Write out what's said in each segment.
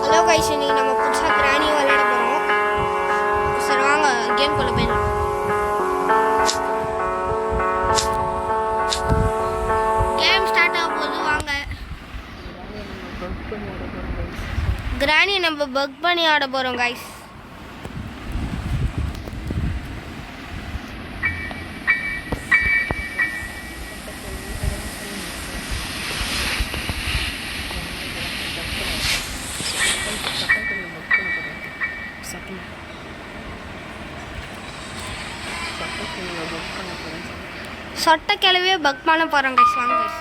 Hello guys, இன்னைக்கு நம்ம புதுசாக கிராணி விளையாட போகிறோம். சரி வாங்க கேம் குள்ள போயிடலாம். கேம் ஸ்டார்ட் ஆக போகுது, வாங்க. கிராணி நம்ம பக் பண்ணி ஆட போகிறோம் கைஸ். சொட்ட கிளவியே பக் பண்ண போகிறோம் கைஸ், வாங்க கைஸ்.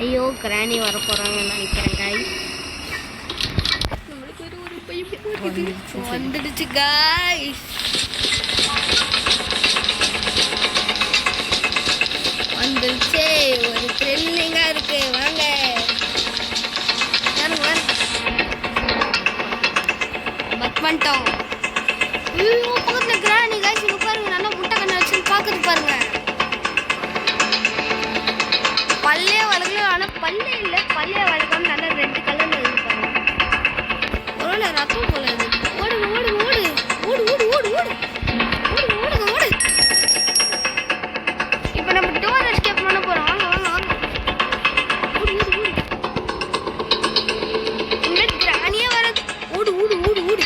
ஐயோ கிராணி வர போகிறாங்கன்னு நினைக்கிறேன் கைஸ். நம்மளுக்கு ஒரு பையன் வந்துடுச்சு கைஸ். வந்துருச்சே, ஒரு த்ரில்லிங்காக இருக்கு, வாங்க பக் பண்ணிட்டோம். பக்கத்தில் கிராணி கைஸ், இங்கே பாருங்க, நல்லா முட்டை கண்ணை வச்சு பார்க்குறது பாருங்க. பல்லே வளர்க்கல, ஆனால் பல்லே இல்லை, பல்லே வளர்க்காம நல்லா ரெண்டு கலர்ல இருக்கு பாருங்க. ஒரு ரத்தம் போல இருக்கு. ஓடுங்க ஓடுங்க ஓடு ஓடு ஓடு ஓடு ஓடு ஓடு ஓடுங்க ஓடு. இப்போ நம்ம டோர் எஸ்கேப் பண்ண போறோம், வாங்க வாங்க வாங்க. ஓடு ஓடு ஓடு. இந்த கிராணியே வர ஓடு ஓடு ஓடு ஓடு.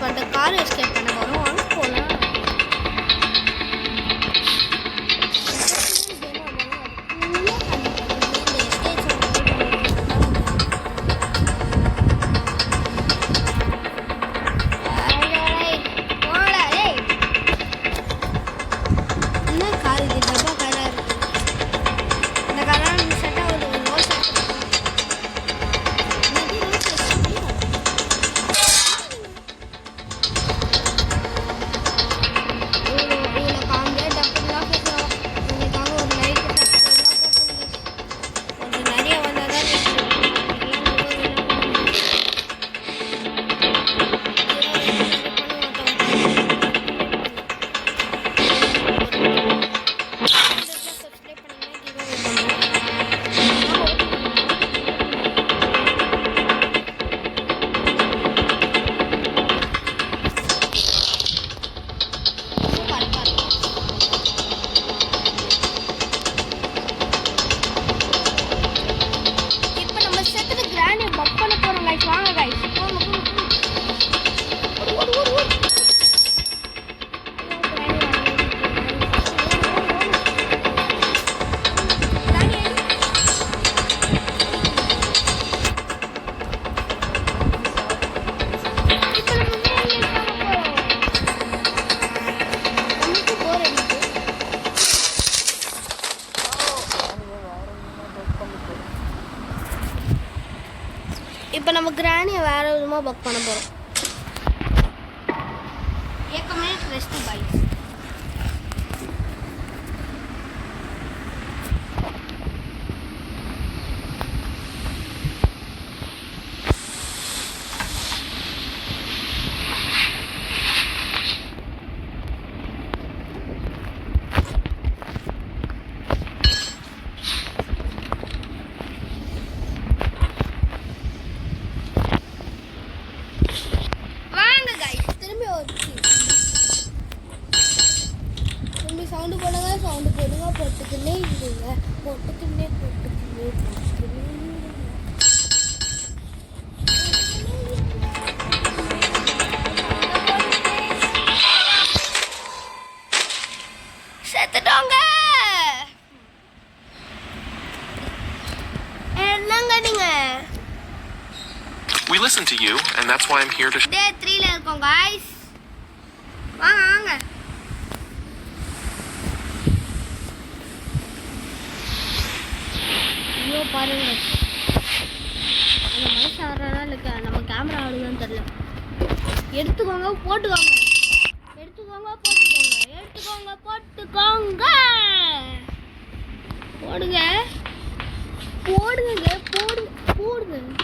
பண்ணிட்டு கார் எஸ்கேப் பண்ண போகிறோம். வாங்க போகலாம். இப்போ நம்ம கிராணியை வேறு விதமாக பக் பண்ண போகிறோம். ஏக்கமே ரெஸ்ட் பைக் சவுண்டு போடுங்க, சவுண்டு போடுங்க, போட்டுக்கின்னே இருங்க, போட்டுக்கின்னே போட்டுக்கின்னே போட்டுக்கின்னே செத்துட்டோங்க. என்னங்க நீங்க? We listen to you and that's why I'm here to Day 3ல இருக்கோம் guys. வாங்க வாங்க. ஐயோ பாருங்க, அந்த மனுஷன் ஆடுறதா இல்லை நம்ம கேமரா ஆடுதான்னு தெரியல. எடுத்துக்கோங்க போட்டுக்கோங்க, எடுத்துக்கோங்க போட்டுக்கோங்க, எடுத்துக்கோங்க போட்டுக்கோங்க, போடுங்க போடுங்க போடுங்க போடுங்க, அது போடுங்க போட்டுக்கோங்க.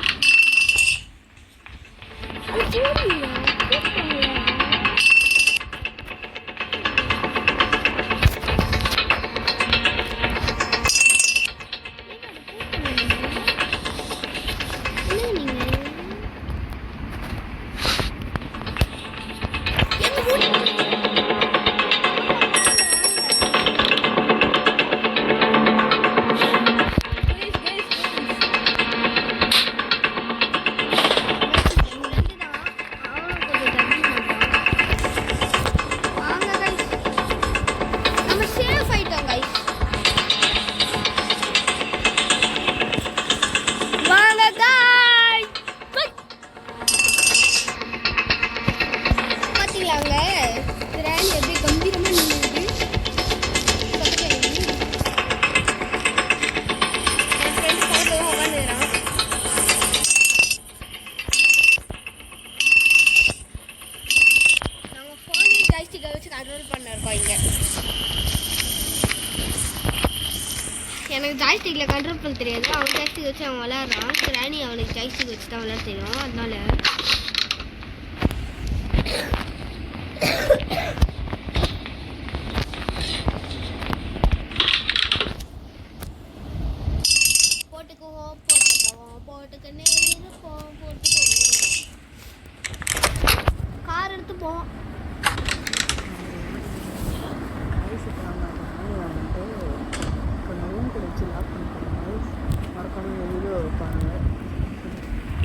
எனக்கு ஜாய்ஸ்டிக்கில் கண்ட்ரோல் பண்ண தெரியாது. அவன் ஜாய்ஸ்டிக் வச்சு அவன் விளையாடுறான். கிராணி அவனுக்கு ஜாய்ஸ்டிக் வச்சு தான் விளையாட தெரியும். அதனால போட்டுக்குவோம் போட்டுக்குவோம் போட்டுக்கன்னே இருப்போம் போட்டுக்குவோம். கார் எடுத்து போவோம்.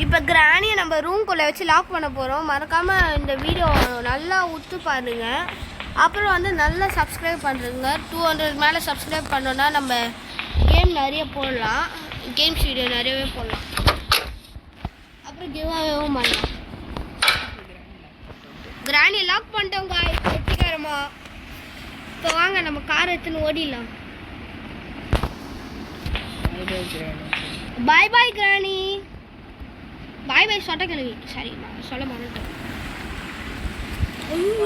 இப்போ இப்போ கிராணியை நம்ம ரூம்குள்ளே வச்சு லாக் பண்ண போகிறோம். மறக்காமல் இந்த வீடியோ நல்லா உத்து பாருங்க. அப்புறம் வந்து நல்லா சப்ஸ்கிரைப் பண்ணுறங்க. 200 மேலே சப்ஸ்கிரைப் பண்ணோன்னா நம்ம கேம் நிறைய போடலாம். கேம்ஸ் வீடியோ நிறையவே போடலாம். அப்புறம் கிவ்அவேவும் பண்ணலாம். கிராணி லாக் பண்ணிட்டோம் காய் வெற்றிகரமா. இப்போ வாங்க நம்ம கார் எடுத்துன்னு ஓடிடலாம். பாய் பாய் கிராணி. பாய் பாய் சொட்ட கிழவி. சரி நான் சொல்ல மாட்டேன். ஐயோ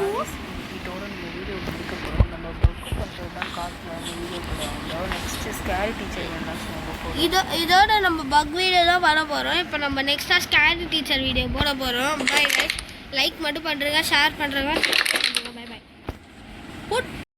இதோட நம்ம வீடியோ முடிக்க போகிறோம். நம்ம ஒர்க் பண்ணுறது தான் காட்டில் வந்து வீடியோ போடுவாங்க. நெக்ஸ்ட்டு ஸ்கேரி டீச்சர் வேணாம் சொல்லுங்க. இதோட நம்ம பக் வீடியோ தான் பண்ண போகிறோம். இப்போ நம்ம நெக்ஸ்ட்டாக ஸ்கேரி டீச்சர் வீடியோ போட போகிறோம். பாய் பாய். லைக் மட்டும் பண்ணுறங்க, ஷேர் பண்ணுறங்க. பாய் பாய்.